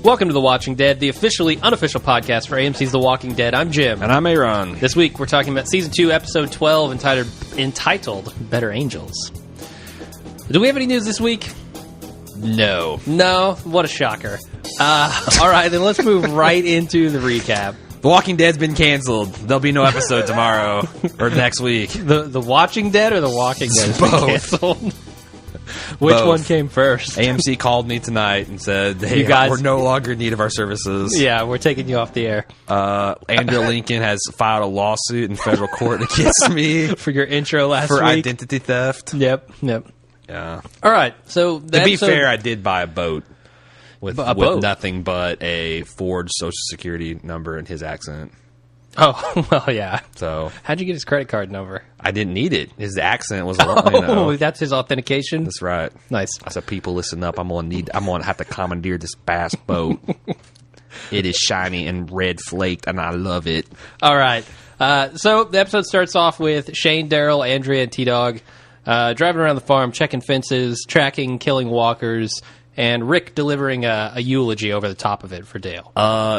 Welcome to The Watching Dead, the officially unofficial podcast for AMC's The Walking Dead. I'm Jim. And I'm Aaron. This week we're talking about Season 2, Episode 12, entitled Better Angels. Do we have any news this week? No. No? What a shocker. All right, then let's move right into the recap. The Walking Dead's been canceled. There'll be no episode tomorrow or next week. The Watching Dead or The Walking Dead has been Both. canceled? Which Both. one came first? AMC called me tonight and said, hey, You guys- we're no longer in need of our services. Yeah, we're taking you off the air. Andrew Lincoln has filed a lawsuit in federal court against me For your intro last for week. identity theft. Yep. Yeah. All right, so To be fair, I did buy a boat with boat? nothing but a forged Social Security number in his accent. Oh, well, yeah. So How'd you get his credit card number? I didn't need it. His accent was Oh, that's his authentication? That's right. Nice. I said, people, listen up. I'm gonna have to commandeer this bass boat. It is shiny and red flaked, and I love it. All right. So the episode starts off with Shane, Daryl, Andrea, and T-Dog driving around the farm, checking fences, tracking, killing walkers, and Rick delivering a eulogy over the top of it for Dale.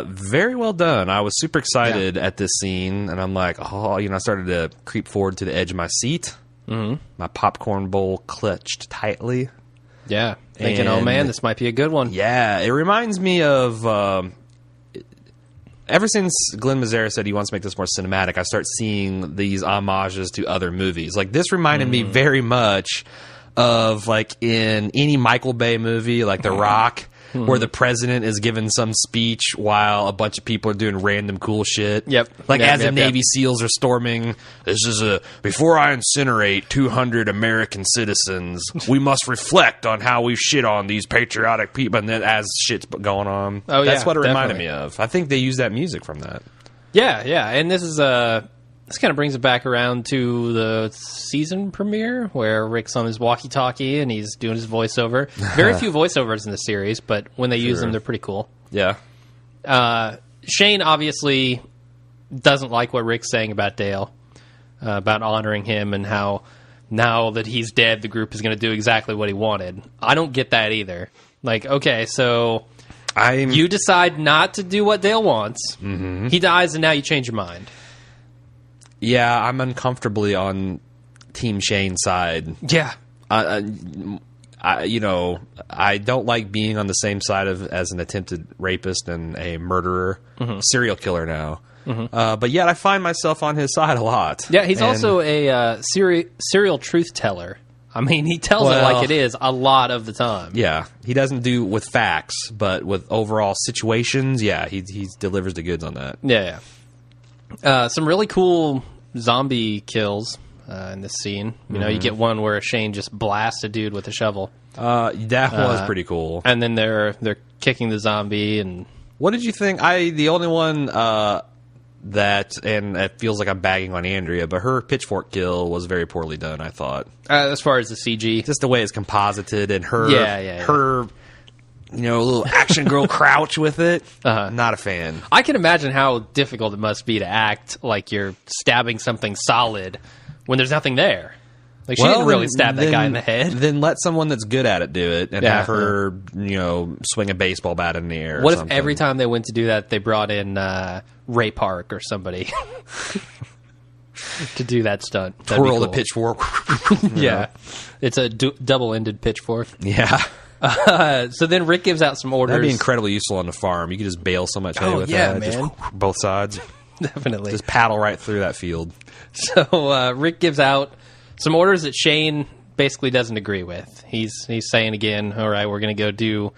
Very well done. I was super excited at this scene, and I'm like, I started to creep forward to the edge of my seat. Mm-hmm. My popcorn bowl clutched tightly. Yeah. Thinking, oh man, this might be a good one. Yeah, it reminds me of. Ever since Glenn Mazzara said he wants to make this more cinematic, I start seeing these homages to other movies. Like, this reminded me very much of, like, in any Michael Bay movie, like The Rock, where the president is giving some speech while a bunch of people are doing random cool shit. Yep. Like, Yep, as the Navy SEALs are storming, before I incinerate 200 American citizens, we must reflect on how we've shit on these patriotic people. And then as shit's going on, Oh, yeah, that's what it reminded definitely. me of. I think they use that music from that. Yeah. And this is this kind of brings it back around to the season premiere where Rick's on his walkie-talkie and he's doing his voiceover. Very few voiceovers in the series, but when they use them, they're pretty cool. Yeah. Shane obviously doesn't like what Rick's saying about Dale, about honoring him and how now that he's dead, the group is going to do exactly what he wanted. I don't get that either. Like, okay, so you decide not to do what Dale wants. Mm-hmm. He dies, and now you change your mind. Yeah, I'm uncomfortably on Team Shane's side. Yeah. I don't like being on the same side as an attempted rapist and a murderer, serial killer now. Mm-hmm. But yet I find myself on his side a lot. Yeah, he's also a serial truth teller. I mean, he tells it like it is a lot of the time. Yeah, he doesn't do with facts, but with overall situations, yeah, he delivers the goods on that. Yeah. Some really cool zombie kills in this scene. You know, you get one where Shane just blasts a dude with a shovel. That was pretty cool. And then they're kicking the zombie. And what did you think? The only one and it feels like I'm bagging on Andrea, but her pitchfork kill was very poorly done, I thought. As far as the CG, just the way it's composited and her her little action girl crouch with it. Not a fan. I can imagine how difficult it must be to act like you're stabbing something solid when there's nothing there. Like, she didn't really stab that guy in the head. Then let someone that's good at it do it and have her, swing a baseball bat in the air. What or if every time they went to do that, they brought in Ray Park or somebody to do that stunt? Twirl the pitchfork. Yeah. It's a double-ended pitchfork. Yeah. So then Rick gives out some orders. That'd be incredibly useful on the farm. You could just bale so much hay with that. Man. Just both sides. Definitely. Just paddle right through that field. So Rick gives out some orders that Shane basically doesn't agree with. He's saying again, all right, we're going to go do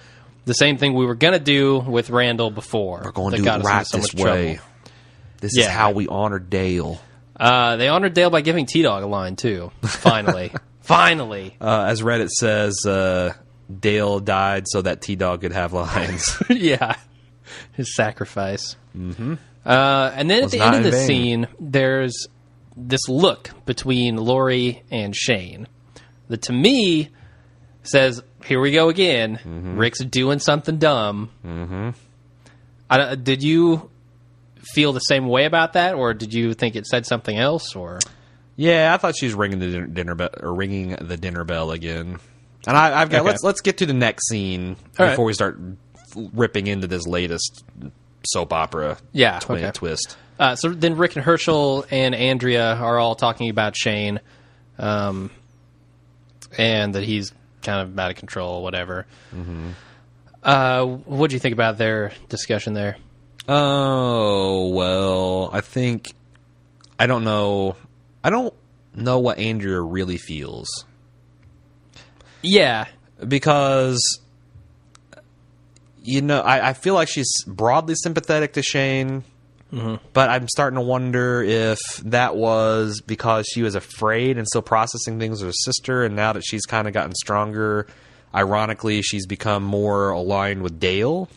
the same thing we were going to do with Randall before. We're going to do it right this way. Trouble. This is how we honor Dale. They honored Dale by giving T-Dog a line, too. Finally. Finally. As Reddit says, Dale died so that T-Dog could have lines. Yeah. His sacrifice. Mm-hmm. And then at the end of the scene, there's this look between Lori and Shane that, to me, says, here we go again. Mm-hmm. Rick's doing something dumb. Mm-hmm. Did you feel the same way about that, or did you think it said something else? Or yeah, I thought she was ringing the dinner bell again. And I've got let's get to the next scene before we start ripping into this latest soap opera twist. So then Rick and Herschel and Andrea are all talking about Shane, and that he's kind of out of control, whatever. What do you think about their discussion there? Oh, well, I don't know what Andrea really feels. Yeah. Because, I feel like she's broadly sympathetic to Shane, but I'm starting to wonder if that was because she was afraid and still processing things with her sister, and now that she's kind of gotten stronger, ironically, she's become more aligned with Dale.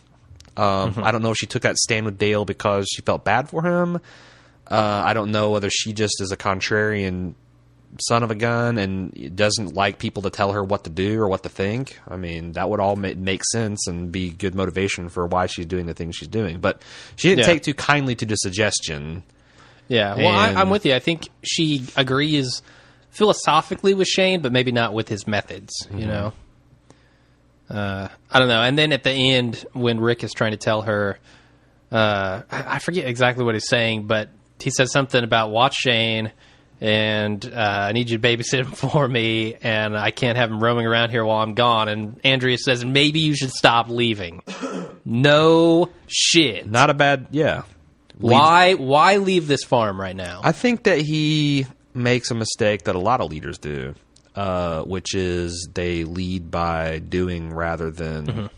I don't know if she took that stand with Dale because she felt bad for him. I don't know whether she just is a contrarian son of a gun and doesn't like people to tell her what to do or what to think. I mean, that would all make sense and be good motivation for why she's doing the things she's doing. But she didn't take too kindly to the suggestion. Yeah, well, I'm with you. I think she agrees philosophically with Shane, but maybe not with his methods, you know? I don't know. And then at the end, when Rick is trying to tell her, I forget exactly what he's saying, but he says something about watch Shane, and I need you to babysit him for me, and I can't have him roaming around here while I'm gone. And Andrea says, maybe you should stop leaving. No shit. Not a bad, Why leave this farm right now? I think that he makes a mistake that a lot of leaders do, which is they lead by doing rather than,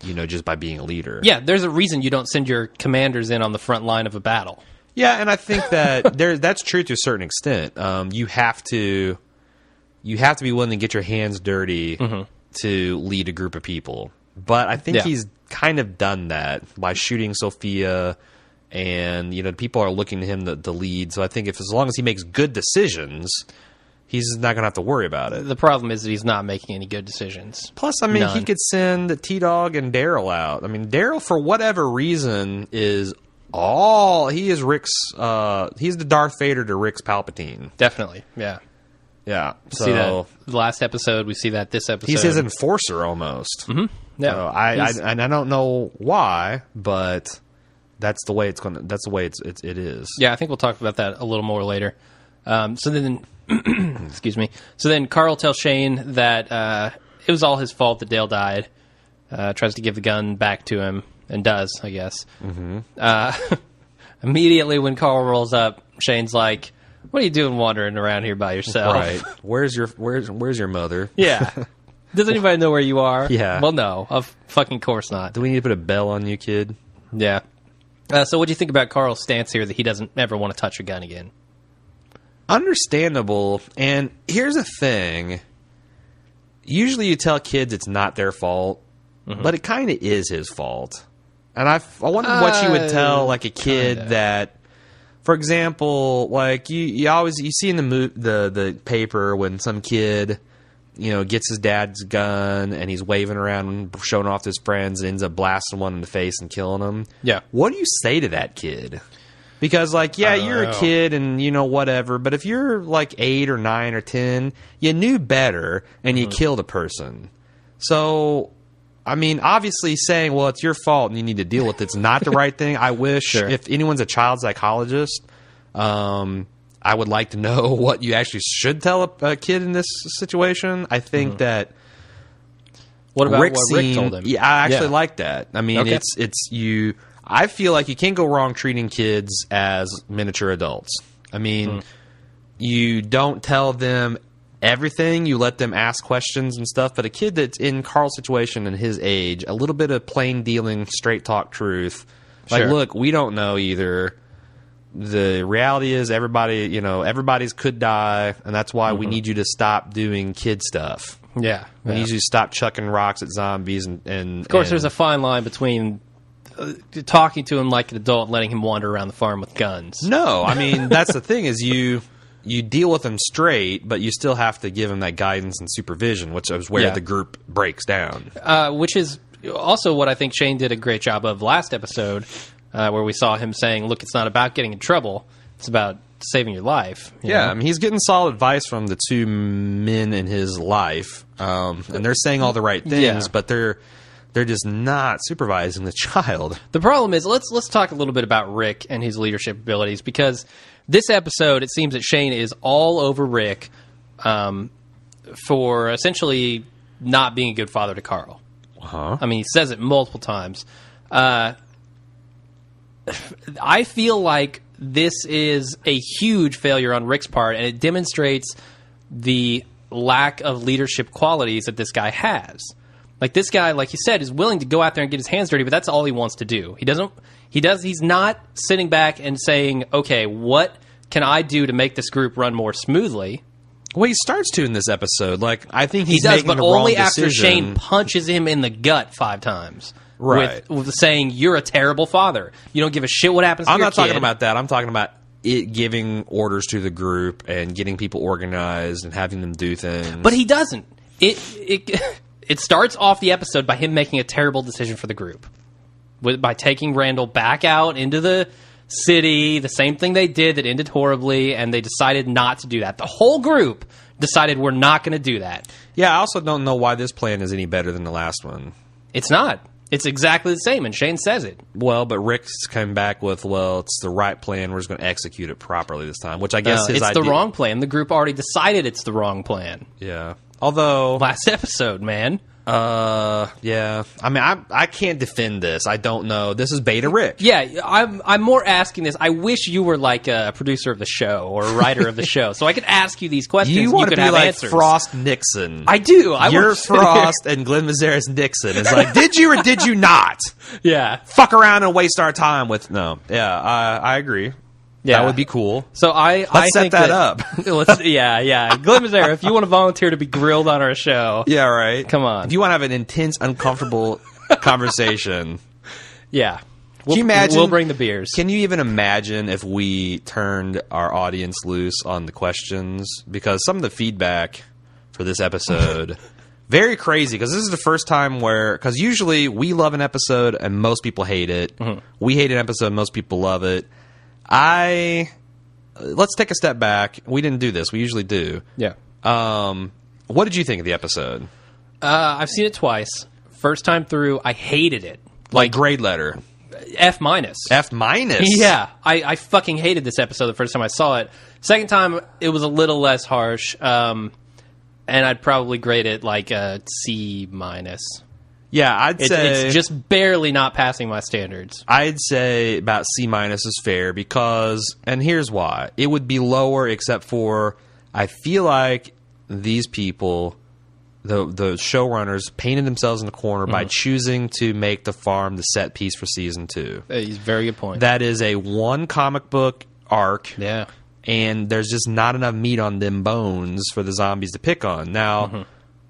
just by being a leader. Yeah, there's a reason you don't send your commanders in on the front line of a battle. Yeah, and I think that that's true to a certain extent. You have to be willing to get your hands dirty to lead a group of people. But I think he's kind of done that by shooting Sophia, and people are looking to him to lead. So I think as long as he makes good decisions, he's not going to have to worry about it. The problem is that he's not making any good decisions. Plus, I mean, he could send T-Dog and Daryl out. I mean, Daryl, for whatever reason, he is Rick's, he's the Darth Vader to Rick's Palpatine. Definitely, yeah. Yeah. So, see that last episode, we see that this episode. He's his enforcer almost. Yeah. So I don't know why, but that's the way it is. Yeah, I think we'll talk about that a little more later. So then, excuse me. So then Carl tells Shane that it was all his fault that Dale died. Tries to give the gun back to him, and does, I guess. Immediately when Carl rolls up, Shane's like, "What are you doing wandering around here by yourself?" Right. Where's your mother? Yeah. Does anybody know where you are? Yeah. Well, no. Of fucking course not. Do we need to put a bell on you, kid? Yeah. So what do you think about Carl's stance here that he doesn't ever want to touch a gun again? Understandable. And here's the thing. Usually you tell kids it's not their fault, but it kind of is his fault. And I wonder what you would tell like a kid that, for example, like you see in the paper when some kid, gets his dad's gun and he's waving around, showing off to his friends, and ends up blasting one in the face and killing him. Yeah. What do you say to that kid? Because, you're a kid and, whatever, but if you're, 8 or 9 or 10, you knew better and you killed a person. So, I mean, obviously saying, well, it's your fault and you need to deal with it's not the right thing. I wish if anyone's a child psychologist, I would like to know what you actually should tell a kid in this situation. I think that... What about what Rick told him? Yeah, I actually like that. I mean, it's you... I feel like you can't go wrong treating kids as miniature adults. I mean, you don't tell them everything. You let them ask questions and stuff. But a kid that's in Carl's situation and his age, a little bit of plain dealing, straight talk truth. Look, we don't know either. The reality is everybody's could die, and that's why we need you to stop doing kid stuff. Yeah. We need you to stop chucking rocks at zombies. And of course, there's a fine line between... talking to him like an adult and letting him wander around the farm with guns. No, I mean, that's the thing is you deal with him straight, but you still have to give him that guidance and supervision, which is where the group breaks down. Which is also what I think Shane did a great job of last episode, where we saw him saying, look, it's not about getting in trouble. It's about saving your life. You know? I mean, he's getting solid advice from the two men in his life, and they're saying all the right things, but they're they're just not supervising the child. The problem is, let's talk a little bit about Rick and his leadership abilities, because this episode, it seems that Shane is all over Rick for essentially not being a good father to Carl. Uh-huh. I mean, he says it multiple times. I feel like this is a huge failure on Rick's part, and it demonstrates the lack of leadership qualities that this guy has. Like, this guy, like you said, is willing to go out there and get his hands dirty, but that's all he wants to do. He's not sitting back and saying, okay, what can I do to make this group run more smoothly? Well, he starts to in this episode. Like, I think he he's does, making but the wrong only after decision. Shane punches him in the gut 5 times. Right. With saying, you're a terrible father. You don't give a shit what happens to I'm your not kid. talking about that. I'm talking about it giving orders to the group and getting people organized and having them do things. But he doesn't. It starts off the episode by him making a terrible decision for the group. By taking Randall back out into the city, the same thing they did that ended horribly, and they decided not to do that. The whole group decided we're not going to do that. Yeah, I also don't know why this plan is any better than the last one. It's not. It's exactly the same, and Shane says it. Well, but Rick's come back with, well, it's the right plan. We're just going to execute it properly this time, which I guess is it's the wrong plan. The group already decided it's the wrong plan. Yeah. Although... Last episode, man. Yeah. I mean, I can't defend this. I don't know. This is Beta Rick. Yeah, I'm more asking this. I wish you were like a producer of the show or a writer of the show, so I could ask you these questions. You want to be like answers. Frost Nixon. I do. You're Frost and Glenn Mazzaris Nixon. It's like, did you or did you not? Yeah. Fuck around and waste our time with... No. Yeah, I agree. Yeah. That would be cool. So Let's set that up. Yeah. Glenn Mazzara, if you want to volunteer to be grilled on our show. Yeah, right. Come on. If you want to have an intense, uncomfortable conversation. Yeah. Can you imagine? We'll bring the beers. Can you even imagine if we turned our audience loose on the questions? Because some of the feedback for this episode... Very crazy, because this is the first time where... Because usually we love an episode and most people hate it. Mm-hmm. We hate an episode and most people love it. Let's take a step back. We didn't do this. We usually do. Yeah. What did you think of the episode? I've seen it twice. First time through, I hated it. Like grade letter? F minus. F minus? Yeah. I fucking hated this episode the first time I saw it. Second time, it was a little less harsh. And I'd probably grade it like a C minus. Yeah, I'd say... It's just barely not passing my standards. I'd say about C minus is fair because... And here's why. It would be lower except for... I feel like these people, the showrunners, painted themselves in the corner by choosing to make the farm the set piece for Season 2. Very good point. That is a one comic book arc. Yeah. And there's just not enough meat on them bones for the zombies to pick on. Now,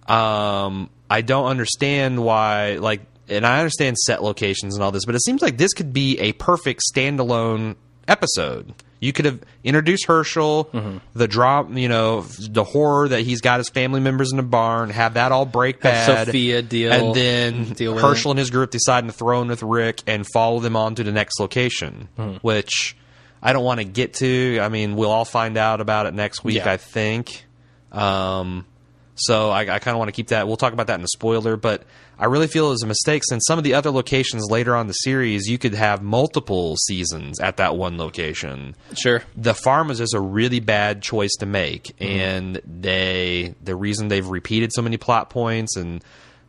I don't understand why, like, and I understand set locations and all this, but it seems like this could be a perfect standalone episode. You could have introduced Herschel, the drama, the horror that he's got his family members in the barn, have that all break bad. Sophia and then Herschel and his group deciding to throw in with Rick and follow them on to the next location, which I don't want to get to. I mean, we'll all find out about it next week, I think. So I kind of want to keep that. We'll talk about that in a spoiler, but I really feel it was a mistake since some of the other locations later on in the series, you could have multiple seasons at that one location. Sure. The farm is just a really bad choice to make, and the reason they've repeated so many plot points and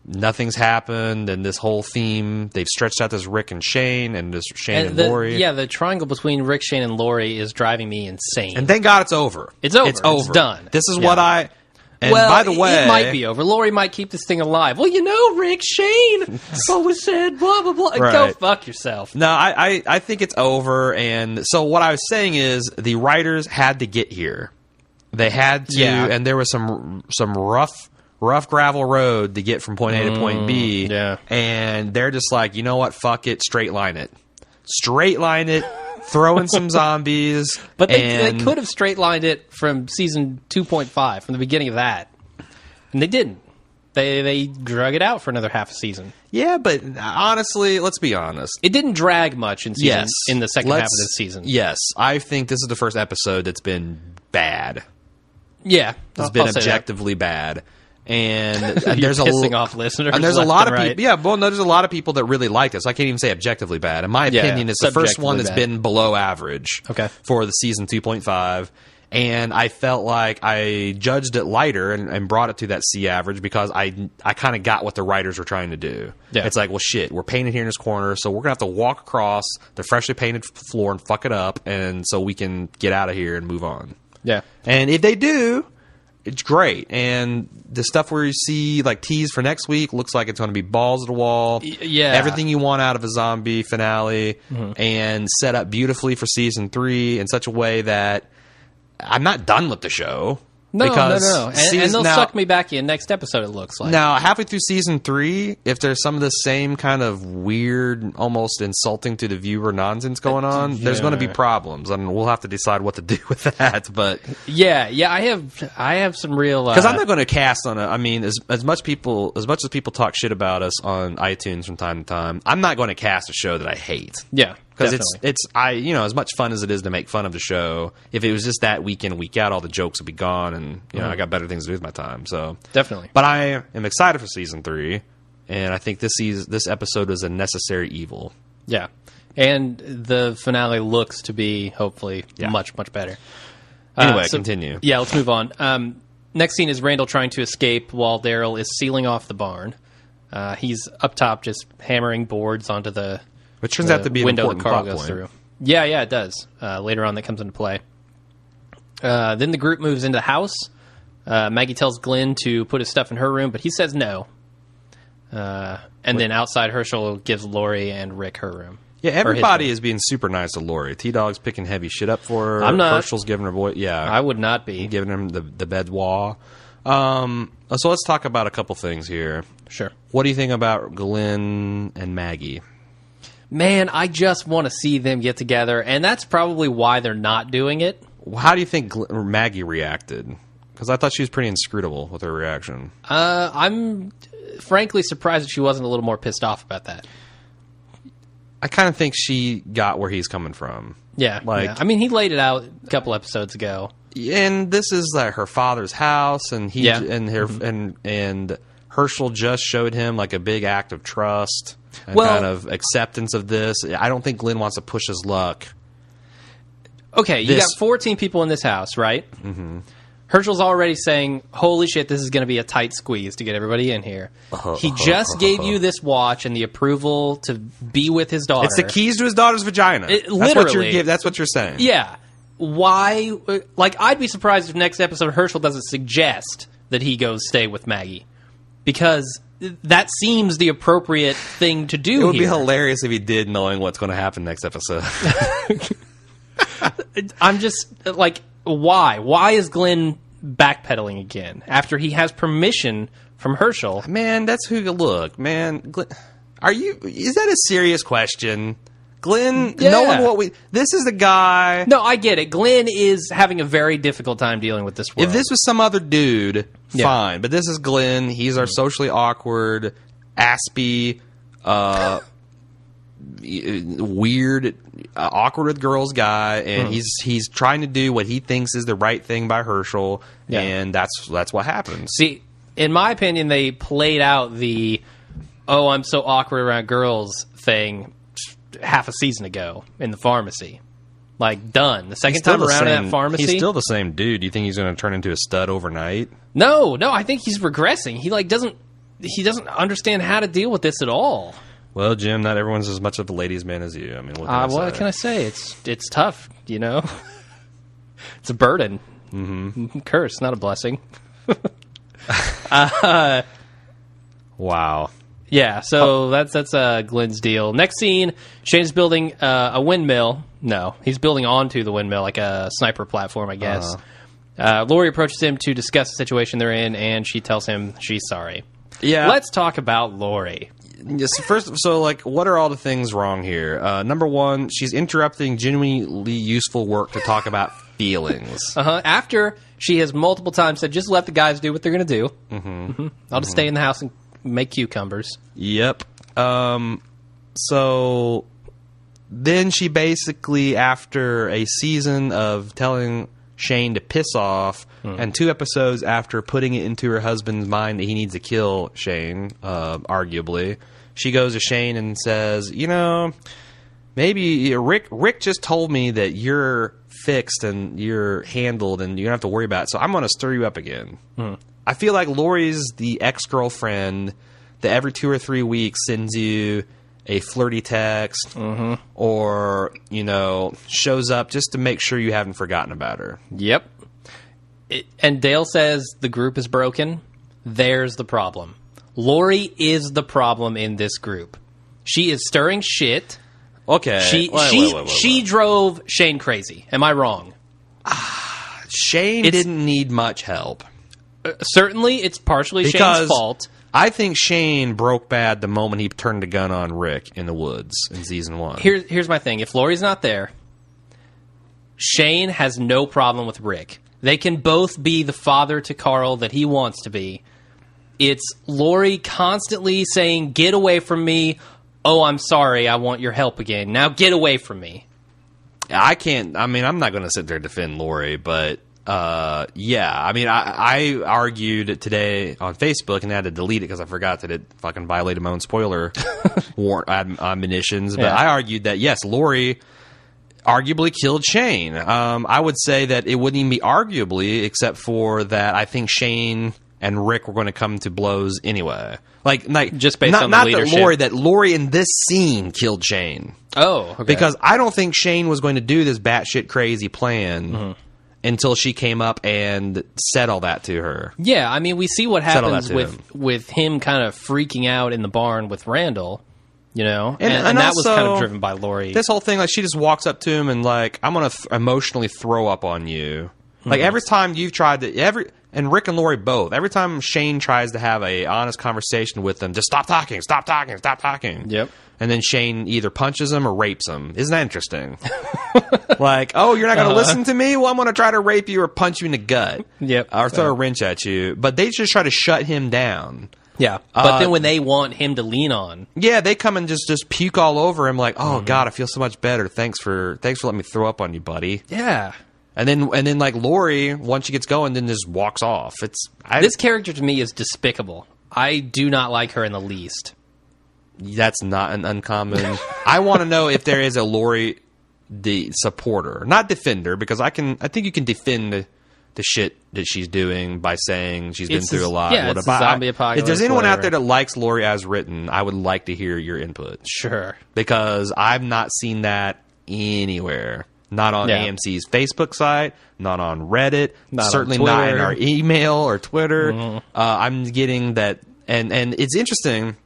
nothing's happened, and this whole theme, they've stretched out this Rick and Shane, and this Shane and Laurie. Yeah, the triangle between Rick, Shane, and Laurie is driving me insane. And thank God it's over. It's over. It's done. This is what I... And well, by the way, it might be over. Laurie might keep this thing alive. Well, Rick, Shane always said blah, blah, blah. Right. Go fuck yourself. No, I think it's over. And so what I was saying is the writers had to get here. They had to, and there was some rough gravel road to get from point A to point B. Yeah. And they're just like, you know what? Fuck it. Straight line it. Straight line it. Throw in some zombies. But they could have straight-lined it from season 2.5, from the beginning of that. And they didn't. They drug it out for another half a season. Yeah, but honestly, let's be honest. It didn't drag much in the second half of this season. Yes, I think this is the first episode that's been bad. Yeah. It's been objectively bad. And there's pissing off listeners. And there's a lot of people. Yeah, well, no, there's a lot of people that really like this. I can't even say objectively bad. In my opinion, it's the first one that's been below average. Okay. For the season 2.5. And I felt like I judged it lighter and brought it to that C average because I kind of got what the writers were trying to do. Yeah. It's like, well, shit, we're painted here in this corner, so we're going to have to walk across the freshly painted floor and fuck it up, and so we can get out of here and move on. Yeah. And if they do, it's great. And the stuff where you see like tease for next week looks like it's going to be balls to the wall. Yeah. Everything you want out of a zombie finale and set up beautifully for season 3 in such a way that I'm not done with the show. No. And they'll suck me back in next episode, it looks like. Now, halfway through season 3, if there's some of the same kind of weird, almost insulting to the viewer nonsense going on, there's going to be problems, and we'll have to decide what to do with that. But yeah, I have some real because I'm not going to cast on it. I mean, as much as people talk shit about us on iTunes from time to time, I'm not going to cast a show that I hate. Yeah. Because it's as much fun as it is to make fun of the show, if it was just that week in, week out, all the jokes would be gone, and I got better things to do with my time. So definitely. But I am excited for season 3, and I think this episode is a necessary evil. Yeah, and the finale looks to be hopefully much better. Anyway, continue. Yeah, let's move on. Next scene is Randall trying to escape while Daryl is sealing off the barn. He's up top, just hammering boards onto the. Which turns out to be an window important the car plot goes point. through. Yeah, it does. Later on, that comes into play. Then the group moves into the house. Maggie tells Glenn to put his stuff in her room, but he says no. Then outside, Herschel gives Lori and Rick her room. Yeah, everybody is being super nice to Lori. T-Dog's picking heavy shit up for her. I'm not. Herschel's giving her boy. Yeah, I would not be giving him the bedwa. So let's talk about a couple things here. Sure. What do you think about Glenn and Maggie? Man, I just want to see them get together, and that's probably why they're not doing it. How do you think Maggie reacted? Because I thought she was pretty inscrutable with her reaction. I'm frankly surprised that she wasn't a little more pissed off about that. I kind of think she got where he's coming from. Yeah, I mean, he laid it out a couple episodes ago. And this is like her father's house, and and Herschel just showed him like a big act of trust and kind of acceptance of this. I don't think Glenn wants to push his luck. Okay, you got 14 people in this house, right? Mm-hmm. Herschel's already saying, holy shit, this is going to be a tight squeeze to get everybody in here. He just gave you this watch and the approval to be with his daughter. It's the keys to his daughter's vagina. Literally. That's what you're saying. Yeah. Why? Like, I'd be surprised if next episode Herschel doesn't suggest that he goes stay with Maggie. Because that seems the appropriate thing to do. It would be hilarious if he did, knowing what's going to happen next episode. I'm just like, why? Why is Glenn backpedaling again after he has permission from Herschel? Man, that's who you look. Man, Glenn, is that a serious question? Glenn, knowing this is the guy. No, I get it. Glenn is having a very difficult time dealing with this world. If this was some other dude, fine. But this is Glenn. He's our socially awkward, aspy, weird, awkward with girls guy, and he's trying to do what he thinks is the right thing by Herschel, and that's what happens. See, in my opinion, they played out the I'm so awkward around girls thing half a season ago in the pharmacy. Like, done. The second time around in that pharmacy. He's still the same dude. Do you think he's going to turn into a stud overnight? No, I think he's regressing. He doesn't understand how to deal with this at all. Well, Jim, not everyone's as much of a ladies' man as you. I mean, what can I say? It's tough, you know? It's a burden. Mm-hmm. Curse, not a blessing. Wow. Yeah, so that's Glenn's deal. Next scene, Shane's building a windmill. No, he's building onto the windmill, like a sniper platform, I guess. Lori approaches him to discuss the situation they're in, and she tells him she's sorry. Yeah. Let's talk about Lori. Yes, what are all the things wrong here? Number one, she's interrupting genuinely useful work to talk about feelings. After she has multiple times said, just let the guys do what they're going to do. I'll just stay in the house and make cucumbers. Yep. So then she basically, after a season of telling Shane to piss off, and 2 episodes after putting it into her husband's mind that he needs to kill Shane, arguably, she goes to Shane and says, you know, maybe Rick just told me that you're fixed and you're handled and you don't have to worry about it, so I'm going to stir you up again. I feel like Lori's the ex-girlfriend that every 2 or 3 weeks sends you a flirty text or, you know, shows up just to make sure you haven't forgotten about her. Yep. And Dale says the group is broken. There's the problem. Lori is the problem in this group. She is stirring shit. Okay. She drove Shane crazy. Am I wrong? Shane didn't need much help. Certainly, it's partially Shane's fault. I think Shane broke bad the moment he turned the gun on Rick in the woods in season 1. Here's my thing. If Lori's not there, Shane has no problem with Rick. They can both be the father to Carl that he wants to be. It's Lori constantly saying, get away from me. Oh, I'm sorry. I want your help again. Now get away from me. I'm not going to sit there and defend Lori, but yeah. I mean, I argued today on Facebook and I had to delete it because I forgot that it fucking violated my own spoiler admonitions. But I argued that, yes, Lori arguably killed Shane. I would say that it wouldn't even be arguably, except for that I think Shane and Rick were going to come to blows anyway. Like just based on the leadership. That Lori in this scene killed Shane. Oh, okay. Because I don't think Shane was going to do this batshit crazy plan until she came up and said all that to her. Yeah, I mean, we see what happens with him kind of freaking out in the barn with Randall, you know? And that was kind of driven by Lori. This whole thing, like, she just walks up to him and, like, I'm going to emotionally throw up on you. Like, every time you've tried to... And Rick and Lori both. Every time Shane tries to have a honest conversation with them, just stop talking, stop talking, stop talking. Yep. And then Shane either punches him or rapes him. Isn't that interesting? Like, oh, you're not going to listen to me? Well, I'm going to try to rape you or punch you in the gut. Yep. Or throw a wrench at you. But they just try to shut him down. Yeah. But then when they want him to lean on. Yeah, they come and just puke all over him like, oh, God, I feel so much better. Thanks for letting me throw up on you, buddy. Yeah. And then like Lori, once she gets going, then just walks off. This character to me is despicable. I do not like her in the least. That's not an uncommon. I want to know if there is a Lori the supporter, not defender, because I think you can defend the shit that she's doing by saying she's been through a lot. Yeah, it's a zombie apocalypse. If there's anyone out there that likes Lori as written, I would like to hear your input. Sure. Because I've not seen that anywhere. Not on AMC's Facebook site, not on Reddit, certainly not in our email or Twitter. I'm getting that, and it's interesting.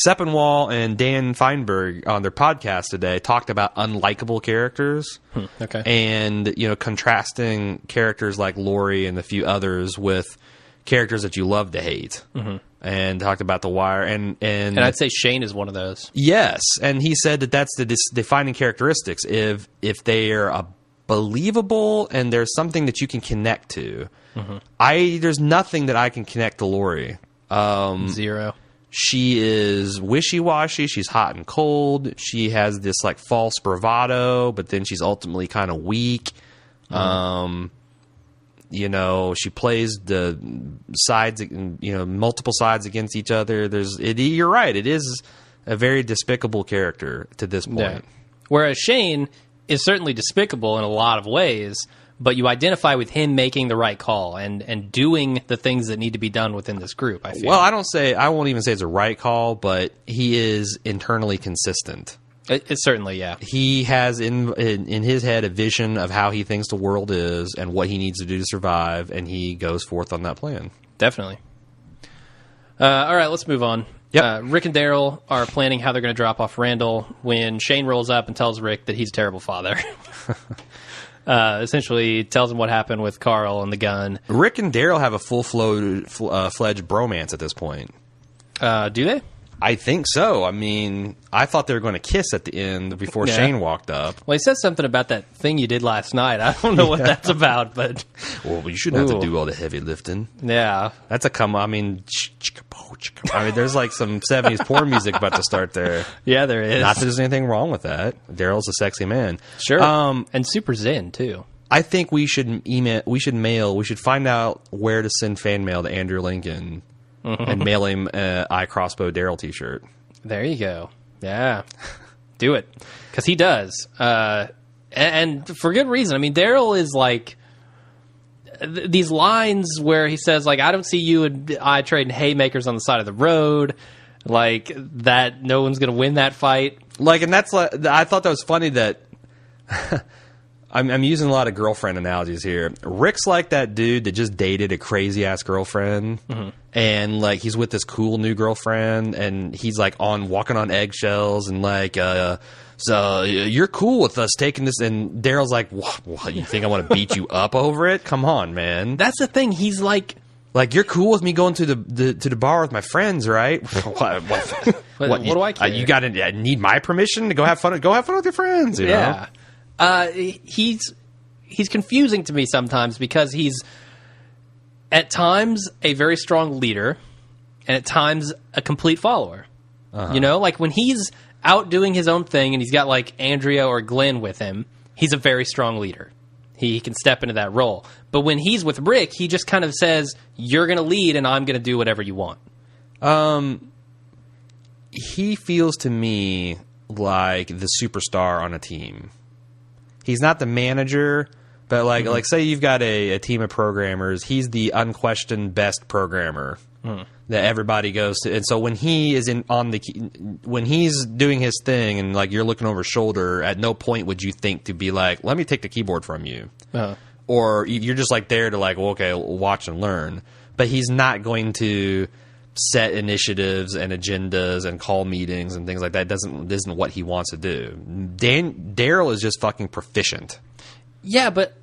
Sepinwall and Dan Feinberg on their podcast today talked about unlikable characters, okay, and contrasting characters like Lori and a few others with characters that you love to hate. And talked about The Wire, and I'd say Shane is one of those. Yes, and he said that that's the defining characteristics. If they are believable and there's something that you can connect to. There's nothing that I can connect to Lori. Zero. She is wishy-washy. She's hot and cold. She has this like false bravado, but then she's ultimately kind of weak. She plays the sides, multiple sides against each other. You're right. It is a very despicable character to this point. Yeah. Whereas Shane is certainly despicable in a lot of ways, but you identify with him making the right call and doing the things that need to be done within this group, I feel. Well, I won't even say it's a right call, but he is internally consistent. It's certainly, yeah. He has in his head a vision of how he thinks the world is and what he needs to do to survive, and he goes forth on that plan. Definitely. All right, let's move on. Yep. Rick and Daryl are planning how they're going to drop off Randall when Shane rolls up and tells Rick that he's a terrible father. Essentially tells him what happened with Carl and the gun. Rick and Daryl have a full-fledged bromance at this point. Do they? I think so. I mean, I thought they were going to kiss at the end before Shane walked up. Well, he says something about that thing you did last night. I don't know what that's about, but... Well, you shouldn't have to do all the heavy lifting. Yeah. That's a there's like some 70s porn music about to start there. Yeah, there is. Not that there's anything wrong with that. Daryl's a sexy man. Sure. And super zen, too. I think we should find out where to send fan mail to Andrew Lincoln and mail him a I Crossbow Daryl t-shirt. There you go. Yeah. Do it. Because he does. And for good reason. I mean, Daryl is like... these lines where he says, like, I don't see you and I trading haymakers on the side of the road. Like, that no one's going to win that fight. Like, and that's like... I thought that was funny that... I'm using a lot of girlfriend analogies here. Rick's like that dude that just dated a crazy-ass girlfriend, and, like, he's with this cool new girlfriend, and he's, like, walking on eggshells, and, like, so you're cool with us taking this, and Daryl's like, what, you think I want to beat you up over it? Come on, man. That's the thing. He's like... Like, you're cool with me going to the bar with my friends, right? what do I care? You gotta need my permission to go have fun? Go have fun with your friends, you know? He's confusing to me sometimes because he's at times a very strong leader and at times a complete follower. You know, like when he's out doing his own thing and he's got like Andrea or Glenn with him, he's a very strong leader. He can step into that role. But when he's with Rick, he just kind of says, you're going to lead and I'm going to do whatever you want. He feels to me like the superstar on a team. He's not the manager, but like say you've got a team of programmers, he's the unquestioned best programmer that everybody goes to. And so when he is when he's doing his thing and like you're looking over his shoulder, at no point would you think to be like, let me take the keyboard from you. Or you're just like there to like, well, okay, watch and learn. But he's not going to set initiatives and agendas and call meetings and things like that. Isn't what he wants to do. Daryl is just fucking proficient. Yeah, but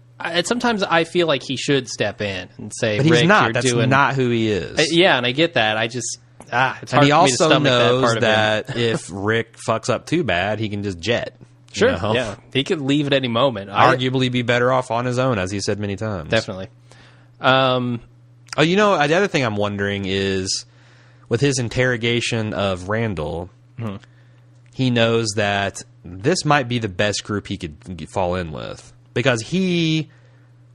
sometimes I feel like he should step in and say, but he's Rick, not. That's not who he is. Yeah, and I get that. I just it's hard and he for me to also stomach knows that part that of him. if Rick fucks up too bad, he can just jet. Sure, you know? yeah. He could leave at any moment. Arguably be better off on his own, as he said many times. Definitely. Oh, you know, the other thing I'm wondering is, with his interrogation of Randall, he knows that this might be the best group he could fall in with. Because he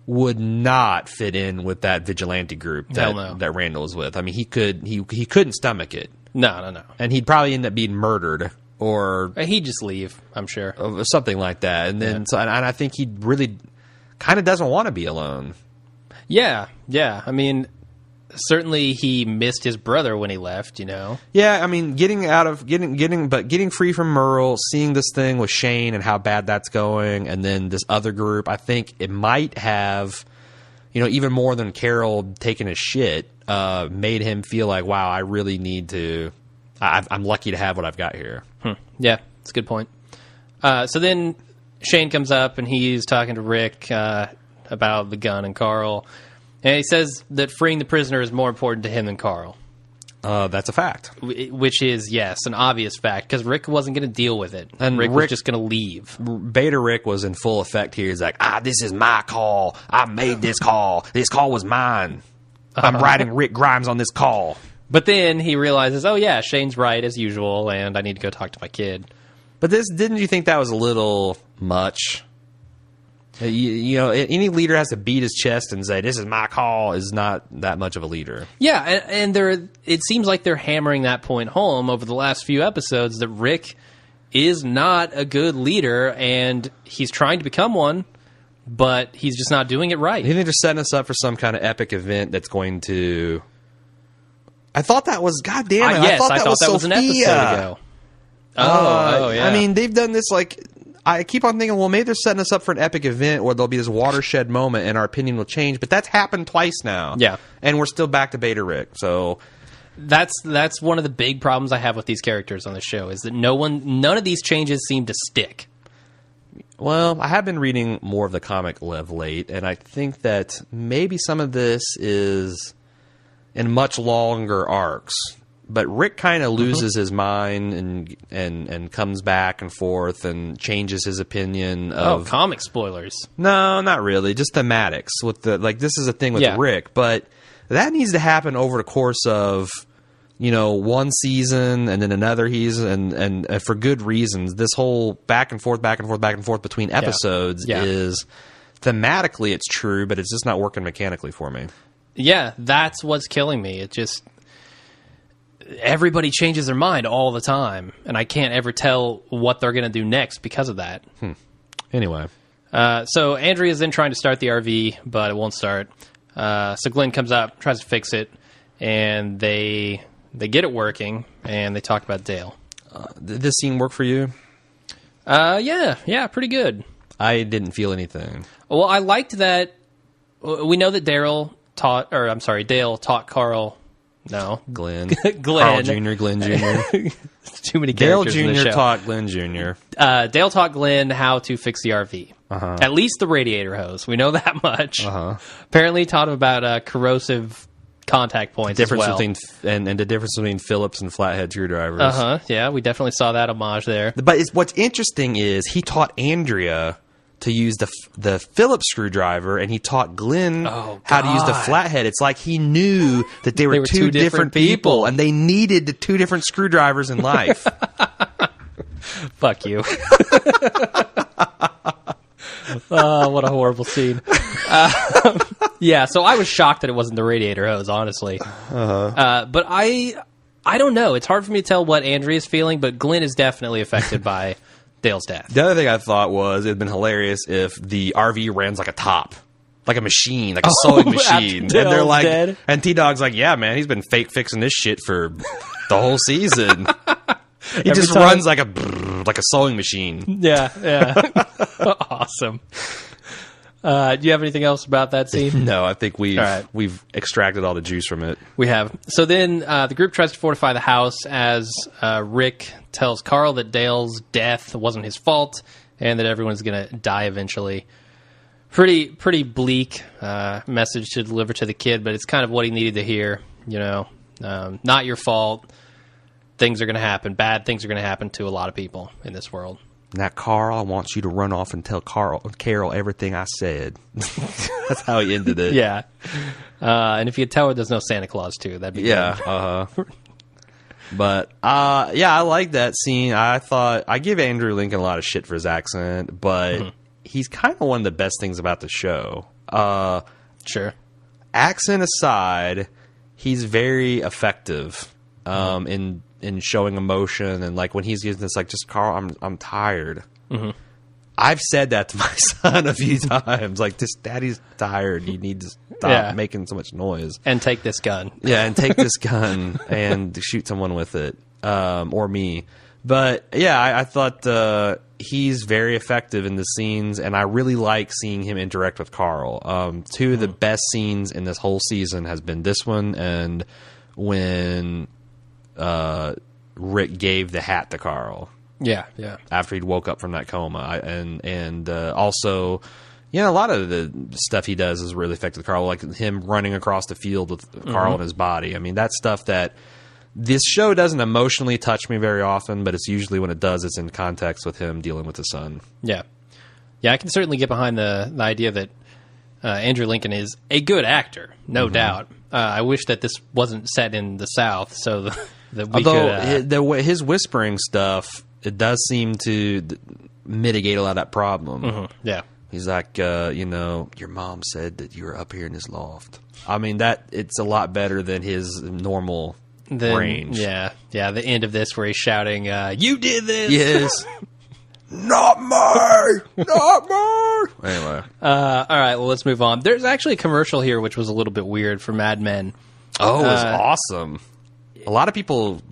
would not fit in with that vigilante group that Randall was with. I mean, he couldn't stomach it. No. And he'd probably end up being murdered. Or he'd just leave, I'm sure. Something like that. And then, and I think he really kind of doesn't want to be alone. Yeah. I mean, certainly he missed his brother when he left, you know? Yeah, I mean, getting free from Merle, seeing this thing with Shane and how bad that's going, and then this other group, I think it might have, you know, even more than Carol taking a shit, made him feel like, wow, I really need to... I'm lucky to have what I've got here. Yeah, that's a good point. So then Shane comes up and he's talking to Rick about the gun and Carl. And he says that freeing the prisoner is more important to him than Carl. That's a fact. Which is, yes, an obvious fact, because Rick wasn't going to deal with it. And Rick was just going to leave. Beta Rick was in full effect here. He's like, this is my call. I made this call. This call was mine. I'm writing Rick Grimes on this call. But then he realizes, oh yeah, Shane's right as usual, and I need to go talk to my kid. But didn't you think that was a little much? You know, any leader has to beat his chest and say, this is my call, is not that much of a leader. Yeah, and it seems like they're hammering that point home over the last few episodes, that Rick is not a good leader, and he's trying to become one, but he's just not doing it right. You think they're setting us up for some kind of epic event that's going to... I thought that was, God damn it, yes, I thought that was an episode ago. Oh, yeah. I mean, they've done this, like, I keep on thinking, well, maybe they're setting us up for an epic event where there'll be this watershed moment and our opinion will change, but that's happened twice now. Yeah. And we're still back to Beta Rick, so... That's one of the big problems I have with these characters on the show, is that none of these changes seem to stick. Well, I have been reading more of the comic of late, and I think that maybe some of this is... in much longer arcs, but Rick kind of loses his mind and comes back and forth and changes his opinion of comic spoilers. No, not really, just thematics with the this is a thing with Rick, but that needs to happen over the course of, you know, one season and then another season and for good reasons. This whole back and forth between episodes is thematically it's true, but it's just not working mechanically for me. Yeah, that's what's killing me. It just... Everybody changes their mind all the time, and I can't ever tell what they're going to do next because of that. Anyway. So Andrea's then trying to start the RV, but it won't start. So Glenn comes up, tries to fix it, and they get it working, and they talk about Dale. Did this scene work for you? Yeah, pretty good. I didn't feel anything. Well, I liked that. We know that Dale taught Carl. No, Glenn. Glenn. Carl Jr., Glenn Jr. Too many Dale characters Jr. in the show. taught Glenn Jr. Dale taught Glenn how to fix the RV. At least the radiator hose. We know that much. Apparently taught him about corrosive contact points Difference as well. between and the difference between Phillips and flathead screwdrivers. Yeah, we definitely saw that homage there. But what's interesting is he taught Andrea to use the Phillips screwdriver, and he taught Glenn how to use the flathead. It's like he knew that they were two different people, and they needed the two different screwdrivers in life. Fuck you. What a horrible scene. Yeah, so I was shocked that it wasn't the radiator hose, honestly. But I don't know. It's hard for me to tell what Andrea's feeling, but Glenn is definitely affected by Dale's death. The other thing I thought was it'd been hilarious if the RV ran like a top. Like a machine, like a sewing machine. And they're like, dead. And T-Dog's like, yeah, man, he's been fake fixing this shit for the whole season. He just runs like a sewing machine. Yeah. Awesome. Do you have anything else about that scene? No, I think we've extracted all the juice from it. We have. So then the group tries to fortify the house as Rick tells Carl that Dale's death wasn't his fault and that everyone's going to die eventually. Pretty bleak message to deliver to the kid, but it's kind of what he needed to hear. Not your fault. Things are going to happen. Bad things are going to happen to a lot of people in this world. Now, Carl, I want you to run off and tell Carol everything I said. That's how he ended it. Yeah. And if you tell her there's no Santa Claus, too, that'd be good. But, I like that scene. I give Andrew Lincoln a lot of shit for his accent, but he's kind of one of the best things about the show. Sure. Accent aside, he's very effective in showing emotion, and like when he's using this, like, just Carl, I'm tired. I've said that to my son a few times, like, just Daddy's tired. You need to stop making so much noise and take this gun. Yeah, and take this gun and shoot someone with it, or me. But yeah, I thought he's very effective in the scenes, and I really like seeing him interact with Carl. Two of the best scenes in this whole season has been this one and when Rick gave the hat to Carl. Yeah. After he'd woke up from that coma, and also, a lot of the stuff he does is really effective with Carl, like him running across the field with Carl in his body. I mean, that's stuff that this show doesn't emotionally touch me very often, but it's usually when it does, it's in context with him dealing with his son. Yeah, I can certainly get behind the idea that Andrew Lincoln is a good actor, no doubt. I wish that this wasn't set in the South, so that we could... his whispering stuff, it does seem to mitigate a lot of that problem. Yeah. He's like, your mom said that you were up here in this loft. I mean, it's a lot better than his normal range. Yeah, the end of this where he's shouting, you did this! Yes. Not me! Not me! Anyway. All right, well, let's move on. There's actually a commercial here which was a little bit weird for Mad Men. Oh, it was awesome. A lot of people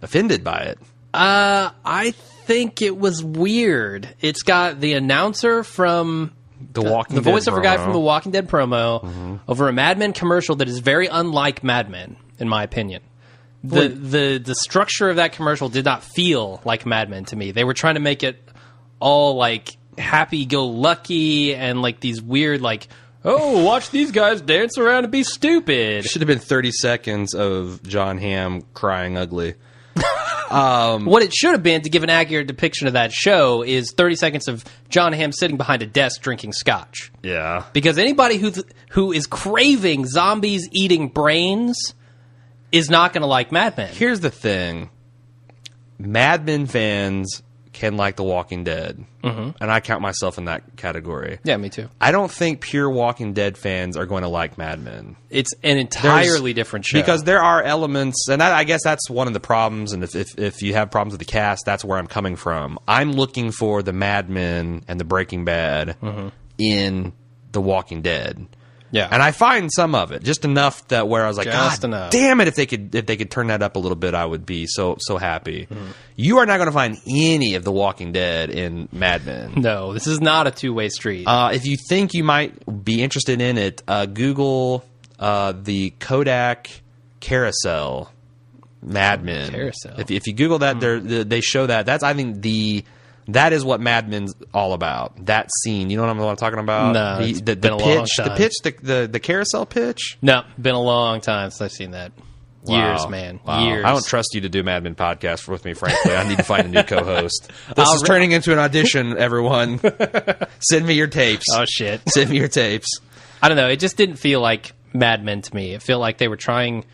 offended by it. I think it was weird. It's got the announcer from the voiceover guy from the Walking Dead promo over a Mad Men commercial that is very unlike Mad Men, in my opinion. The structure of that commercial did not feel like Mad Men to me. They were trying to make it all like happy-go-lucky and like these weird like, oh, watch these guys dance around and be stupid. Should have been 30 seconds of John Hamm crying ugly. What it should have been, to give an accurate depiction of that show, is 30 seconds of John Hamm sitting behind a desk drinking scotch. Yeah. Because anybody who is craving zombies eating brains is not going to like Mad Men. Here's the thing. Mad Men fans can like The Walking Dead. And I count myself in that category. Yeah, me too. I don't think pure Walking Dead fans are going to like Mad Men. It's an entirely different show. Because there are elements, and I guess that's one of the problems, and if you have problems with the cast, that's where I'm coming from. I'm looking for the Mad Men and the Breaking Bad in The Walking Dead. Yeah, and I find some of it just enough that where I was like, just God enough. Damn it! If they could turn that up a little bit, I would be so happy. You are not going to find any of The Walking Dead in Mad Men. No, this is not a two-way street. If you think you might be interested in it, Google the Kodak Carousel Mad Men. Carousel. If you Google that, they show that. That's I think that is what Mad Men's all about. That scene, you know what I'm talking about? No, the pitch, the carousel pitch. No, been a long time since I've seen that. Years, man. Wow. Years. I don't trust you to do Mad Men podcast with me, frankly. I need to find a new co-host. This is turning into an audition, everyone. Send me your tapes. Oh, shit. Send me your tapes. I don't know. It just didn't feel like Mad Men to me. It felt like they were trying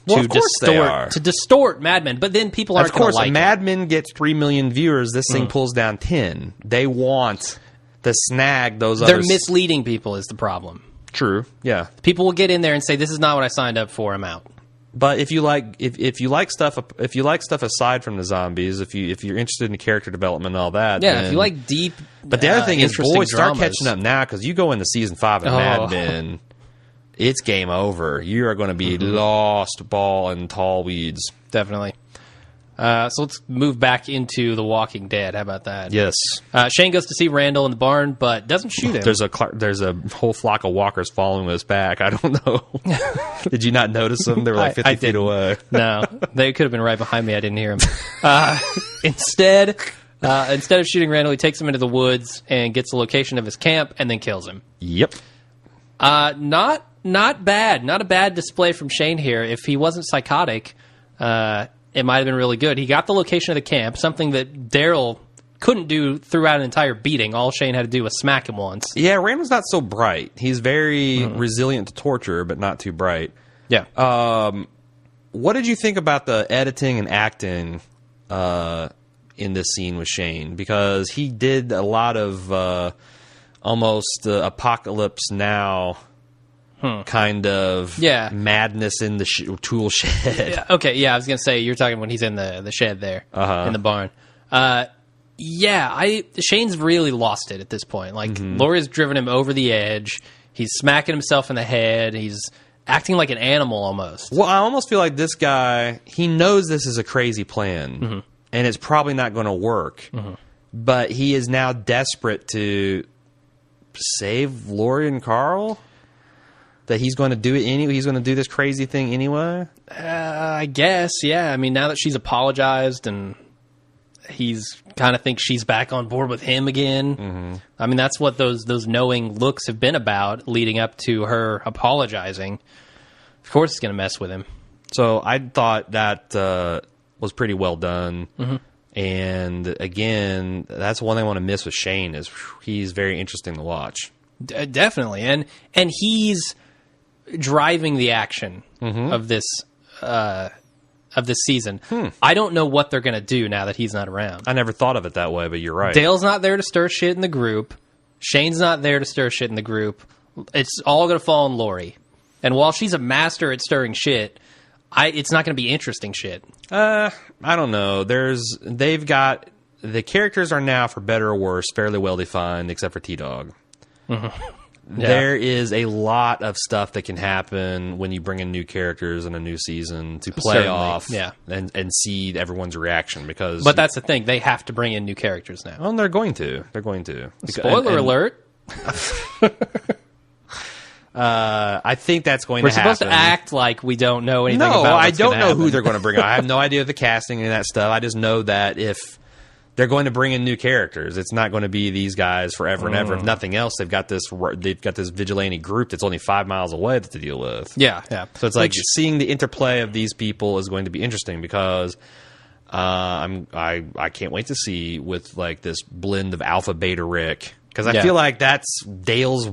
to distort Mad Men, but then people aren't going to like it. Of course, Mad Men gets 3 million viewers. This thing pulls down 10. They want to snag those They're others. misleading people is the problem. True, yeah. People will get in there and say, this is not what I signed up for, I'm out. But if you like stuff aside from the zombies, if you're interested in character development and all that, if you like deep, but the other thing is, boys, start dramas. catching up now because you go into season 5 of Mad Men, it's game over. You are going to be lost ball in tall weeds. Definitely. So let's move back into The Walking Dead. How about that? Yes. Shane goes to see Randall in the barn, but doesn't shoot him. There's a whole flock of walkers following us back. I don't know. Did you not notice them? They were like 50 feet away. No, they could have been right behind me. I didn't hear them. Instead of shooting Randall, he takes him into the woods and gets the location of his camp and then kills him. Yep. Not bad. Not a bad display from Shane here. If he wasn't psychotic, it might have been really good. He got the location of the camp, something that Daryl couldn't do throughout an entire beating. All Shane had to do was smack him once. Yeah, Randall's not so bright. He's very resilient to torture, but not too bright. Yeah. What did you think about the editing and acting in this scene with Shane? Because he did a lot of almost Apocalypse Now kind of madness in the tool shed. Yeah, okay, yeah, I was going to say, you're talking when he's in the shed there, in the barn. Shane's really lost it at this point. Like, Laurie's driven him over the edge. He's smacking himself in the head. He's acting like an animal almost. Well, I almost feel like this guy, he knows this is a crazy plan, and it's probably not going to work. But he is now desperate to save Laurie and Carl. That he's going to do it anyway. He's going to do this crazy thing anyway. I guess, yeah. I mean, now that she's apologized and he's kind of thinks she's back on board with him again. I mean, that's what those knowing looks have been about, leading up to her apologizing. Of course, it's going to mess with him. So I thought that was pretty well done. And again, that's one thing I want to miss with Shane is he's very interesting to watch. Definitely, and he's driving the action of this season. I don't know what they're going to do now that he's not around. I never thought of it that way, but you're right. Dale's not there to stir shit in the group. Shane's not there to stir shit in the group. It's all going to fall on Laurie. And while she's a master at stirring shit, it's not going to be interesting shit. I don't know. They've got the characters are now, for better or worse, fairly well defined, except for T-Dog. There is a lot of stuff that can happen when you bring in new characters in a new season to play off and see everyone's reaction. But that's the thing. They have to bring in new characters now. Well, they're going to. They're going to. Spoiler alert. I think that's going to happen. We're supposed to act like we don't know anything about what's I don't know happen. who they're going to bring on. I have no idea of the casting and that stuff. I just know that if they're going to bring in new characters, it's not going to be these guys forever and ever. If nothing else, they've got this vigilante group that's only 5 miles away to deal with. Yeah. So it's like seeing the interplay of these people is going to be interesting because I can't wait to see with like this blend of Alpha Beta Rick, because I feel like that's Dale's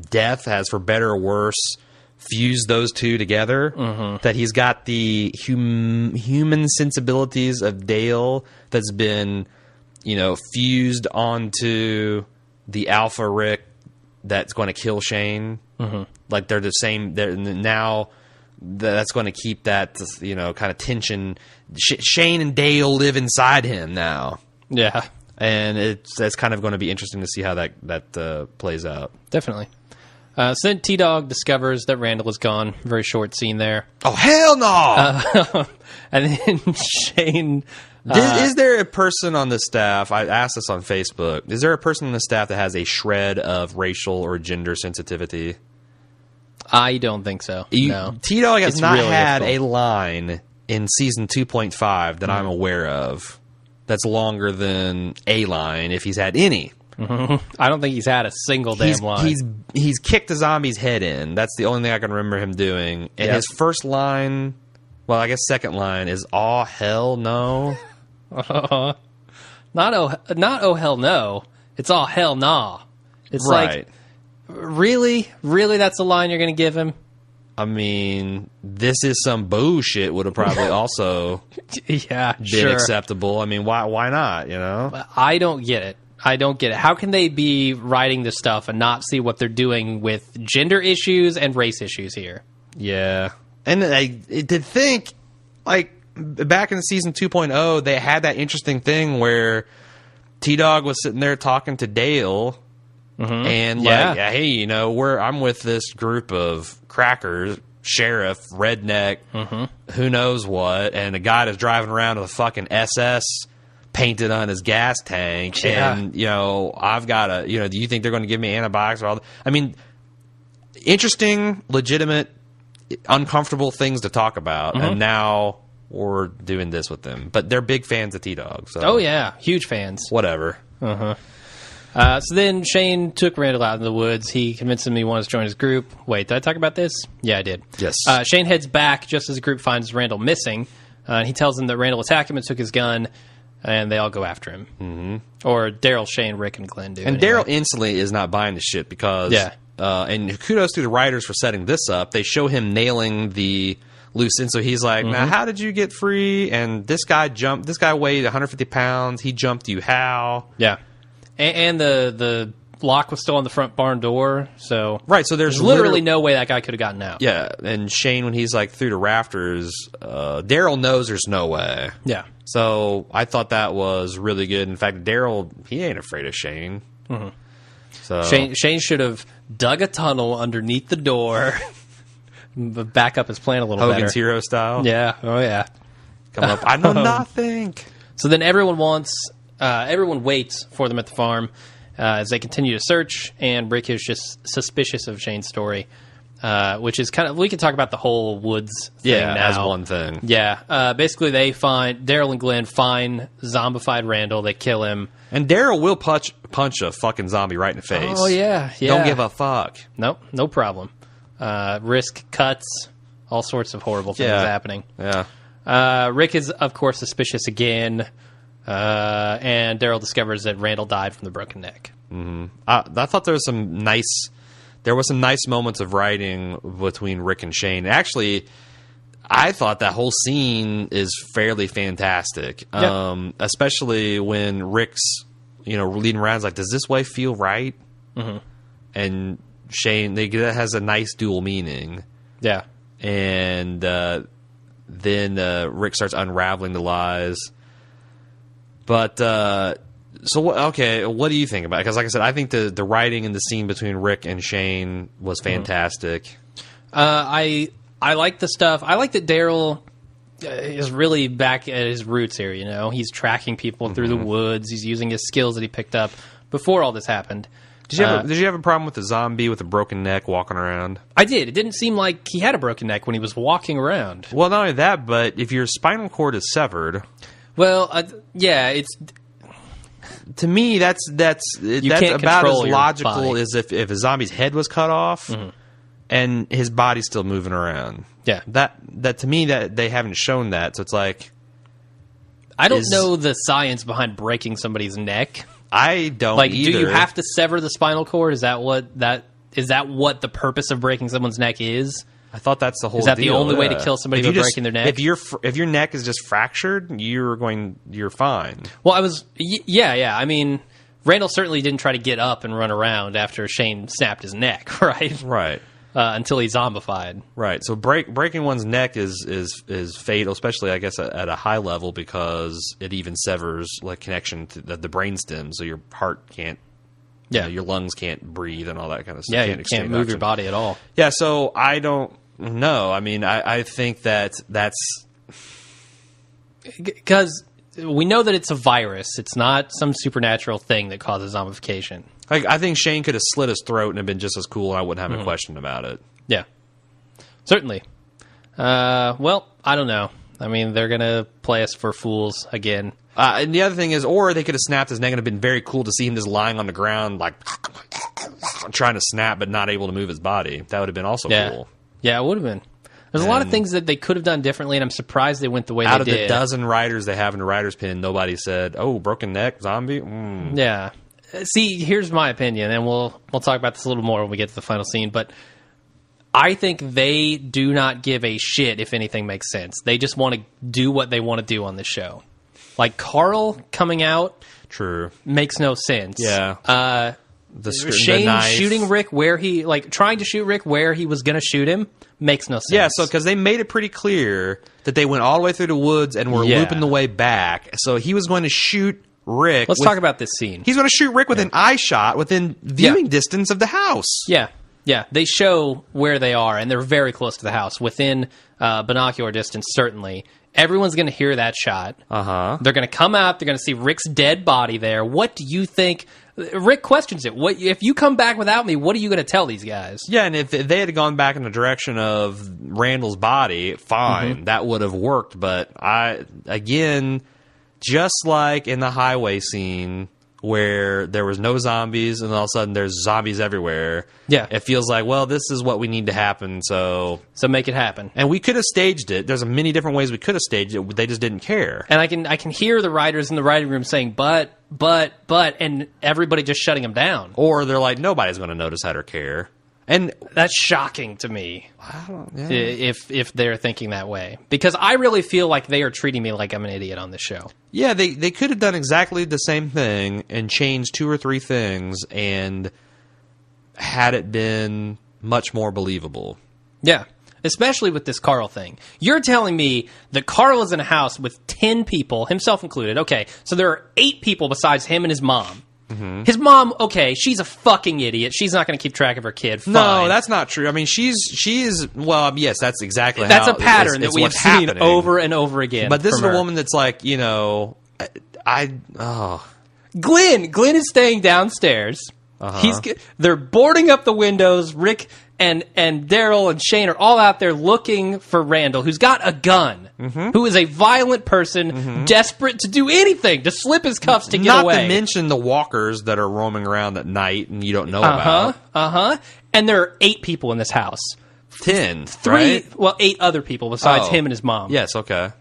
death has, for better or worse, fused those two together. That he's got the human sensibilities of Dale that's been fused onto the Alpha Rick that's going to kill Shane. Mm-hmm. Like they're the same. Now that's going to keep that kind of tension. Shane and Dale live inside him now. Yeah, and that's kind of going to be interesting to see how that plays out. Definitely. So then T-Dog discovers that Randall is gone. Very short scene there. Oh, hell no! And then Shane... is there a person on the staff, I asked this on Facebook, is there a person on the staff that has a shred of racial or gender sensitivity? I don't think so, no. T-Dog has not really had a line in Season 2.5 that I'm aware of that's longer than a line, if he's had any. Mm-hmm. I don't think he's had a single damn line. He's kicked a zombie's head in. That's the only thing I can remember him doing. And his first line, well, I guess second line is "Aw, hell no." Not oh hell no. It's "Aw, hell nah." It's right. Like, really, that's the line you're going to give him? I mean, "This is some bullshit" would have probably also been acceptable. I mean, why not? I don't get it. How can they be writing this stuff and not see what they're doing with gender issues and race issues here? Yeah. And I did think, like, back in Season 2.0, they had that interesting thing where T-Dog was sitting there talking to Dale, and like, hey, I'm with this group of crackers, sheriff, redneck, who knows what, and a guy that's driving around with a fucking SS painted on his gas tank, and I've got a do you think they're going to give me antibiotics or all that? I mean, interesting, legitimate, uncomfortable things to talk about, and now we're doing this with them. But they're big fans of T-Dog. So. Oh yeah, huge fans. Whatever. So then Shane took Randall out in the woods. He convinced him he wanted to join his group. Wait, did I talk about this? Yeah, I did. Yes. Shane heads back just as the group finds Randall missing. And he tells them that Randall attacked him and took his gun. And they all go after him. Mm-hmm. Or Daryl, Shane, Rick, and Glenn do. And anyway. Daryl instantly is not buying the shit because... Yeah. And kudos to the writers for setting this up. They show him nailing the loose end. So he's like, now, how did you get free? And this guy weighed 150 pounds. He jumped you. How? Yeah. And the lock was still on the front barn door. So right. So there's literally no way that guy could have gotten out. Yeah. And Shane, when he's like through the rafters, Daryl knows there's no way. Yeah. So I thought that was really good. In fact, Daryl, he ain't afraid of Shane. Mm-hmm. So Shane should have dug a tunnel underneath the door, back up his plan a little better. Hogan's Hero style. Yeah. Oh yeah. Come up. I know nothing. So then everyone waits for them at the farm as they continue to search, and Rick is just suspicious of Shane's story. Which is kind of, we can talk about the whole woods thing now. As one thing. Yeah. Basically, they find, Daryl and Glenn find zombified Randall. They kill him. And Daryl will punch a fucking zombie right in the face. Oh, yeah. Don't give a fuck. Nope, no problem. Risk cuts, all sorts of horrible things happening. Yeah. Rick is, of course, suspicious again. And Daryl discovers that Randall died from the broken neck. Mm-hmm. I thought there was some nice moments of writing between Rick and Shane. Actually, I thought that whole scene is fairly fantastic. Yep. Especially when Rick's, leading around, like, does this way feel right? Mm-hmm. And Shane, that has a nice dual meaning. Yeah. And then Rick starts unraveling the lies. But so what do you think about it? Because like I said, I think the writing in the scene between Rick and Shane was fantastic. I like the stuff. I like that Daryl is really back at his roots here. He's tracking people through the woods. He's using his skills that he picked up before all this happened. Did you have a problem with the zombie with a broken neck walking around? I did. It didn't seem like he had a broken neck when he was walking around. Well, not only that, but if your spinal cord is severed, well, it's. To me, that's about as logical as if a zombie's head was cut off and his body's still moving around. Yeah, that to me, that they haven't shown that, so it's like I don't know the science behind breaking somebody's neck. I don't either. Do you have to sever the spinal cord? Is that what the purpose of breaking someone's neck is? I thought that's the whole Is that deal. the only way to kill somebody by breaking their neck? If your neck is just fractured, you're fine. Well, yeah. I mean, Randall certainly didn't try to get up and run around after Shane snapped his neck, right? Right. Until he's zombified. Right. So breaking one's neck is fatal, especially, I guess, at a high level, because it even severs like connection to the brainstem, so your heart can't. Yeah, your lungs can't breathe and all that kind of stuff. Yeah, you can't move your body at all. Yeah, so I don't know. I mean, I think that's... Because we know that it's a virus. It's not some supernatural thing that causes zombification. I think Shane could have slit his throat and have been just as cool, and I wouldn't have a question about it. Yeah, certainly. Well, I don't know. I mean, they're going to play us for fools again. And the other thing is, or they could have snapped his neck, and it'd have been very cool to see him just lying on the ground, like, trying to snap, but not able to move his body. That would have been also cool. Yeah, it would have been. There's a lot of things that they could have done differently, and I'm surprised they went the way they did. Out of the dozen writers they have in the writer's pin, nobody said, oh, broken neck, zombie? Mm. Yeah. See, here's my opinion, and we'll talk about this a little more when we get to the final scene, but I think they do not give a shit if anything makes sense. They just want to do what they want to do on this show. Like, Carl coming out makes no sense. Yeah. Shane shooting Rick trying to shoot Rick where he was going to shoot him makes no sense. Yeah, so because they made it pretty clear that they went all the way through the woods and were looping the way back. So he was going to shoot Rick. Let's talk about this scene. He's going to shoot Rick with an eye shot within viewing distance of the house. Yeah. Yeah, they show where they are, and they're very close to the house, within binocular distance, certainly. Everyone's going to hear that shot. Uh-huh. They're going to come out. They're going to see Rick's dead body there. What do you think? Rick questions it. What if you come back without me, what are you going to tell these guys? Yeah, and if they had gone back in the direction of Randall's body, fine. That would have worked. But just like in the highway scene where there was no zombies and all of a sudden there's zombies everywhere. Yeah. It feels like, well, this is what we need to happen, so make it happen. And we could have staged it. There's many different ways we could have staged it. They just didn't care. And I can hear the writers in the writing room saying, but, and everybody just shutting them down. Or they're like, nobody's going to notice that or care. And that's shocking to me. If they're thinking that way, because I really feel like they are treating me like I'm an idiot on this show. Yeah, they could have done exactly the same thing and changed 2 or 3 things and had it been much more believable. Yeah, especially with this Carl thing. You're telling me that Carl is in a house with 10 people, himself included. Okay, so there are 8 people besides him and his mom. Mm-hmm. His mom, okay, she's a fucking idiot. She's not going to keep track of her kid. Fine. No, that's not true. I mean, she is. Well, yes, that's exactly. That's a pattern that we've seen over and over again. But this is a woman that's like, Glenn is staying downstairs. They're boarding up the windows. Rick and Daryl and Shane are all out there looking for Randall, who's got a gun, who is a violent person, desperate to do anything, to slip his cuffs to get away. Not to mention the walkers that are roaming around at night and you don't know about. And there are 8 people in this house. 10, 3, right? Well, 8 other people besides him and his mom. Yes, okay.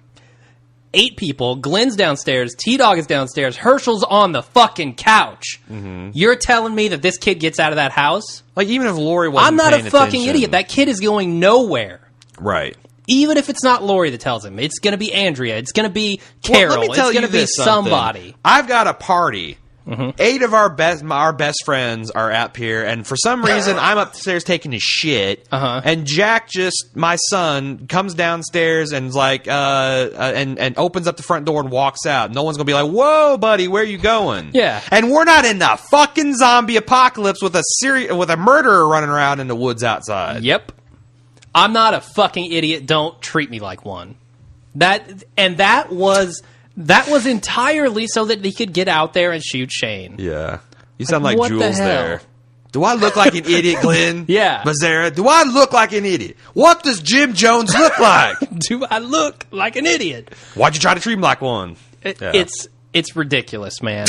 8 people. Glenn's downstairs. T-Dog is downstairs. Herschel's on the fucking couch. You're telling me that this kid gets out of that house? Like, even if Lori wasn't I'm not a fucking idiot. That kid is going nowhere. Right. Even if it's not Lori that tells him. It's going to be Andrea. It's going to be Carol. It's going to be somebody. I've got a party. 8 of our best friends are up here, and for some reason I'm upstairs taking a shit. And Jack, my son, comes downstairs and like and opens up the front door and walks out. No one's gonna be like, "Whoa, buddy, where are you going?" Yeah. And we're not in the fucking zombie apocalypse with a murderer running around in the woods outside. Yep. I'm not a fucking idiot. Don't treat me like one. That was entirely so that he could get out there and shoot Shane. Yeah. You sound like Jules there. Do I look like an idiot, Glenn? Yeah. Mazzara, do I look like an idiot? What does Jim Jones look like? Do I look like an idiot? Why'd you try to treat him like one? It's ridiculous, man.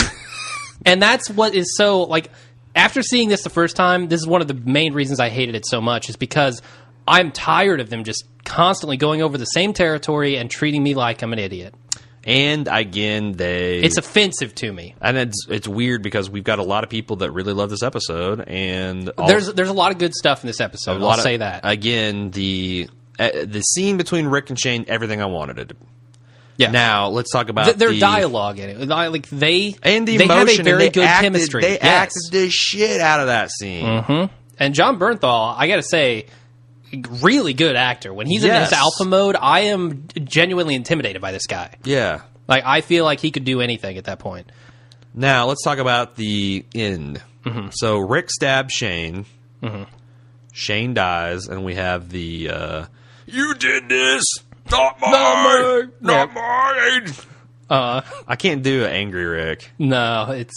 And that's what is so, like, after seeing this the first time, this is one of the main reasons I hated it so much, is because I'm tired of them just constantly going over the same territory and treating me like I'm an idiot. And again, it's offensive to me, and it's weird because we've got a lot of people that really love this episode, and there's a lot of good stuff in this episode. I'll say that again. The scene between Rick and Shane, everything I wanted it. Yeah. Now let's talk about their dialogue in it. Like they and the they emotion, have a very good chemistry. They acted the shit out of that scene. Mm-hmm. And John Bernthal, I got to say, really good actor. When he's in this alpha mode, I am genuinely intimidated by this guy. Yeah. Like, I feel like he could do anything at that point. Now, let's talk about the end. Mm-hmm. So, Rick stabs Shane. Mm-hmm. Shane dies, and we have the, you did this! Not mine! Not mine! I can't do an angry Rick. No, it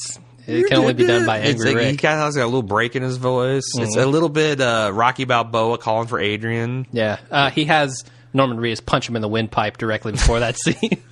can only be done by angry Rick. He kind of has got a little break in his voice. Mm-hmm. It's a little bit Rocky Balboa calling for Adrian. Yeah. He has Norman Reedus punch him in the windpipe directly before that scene.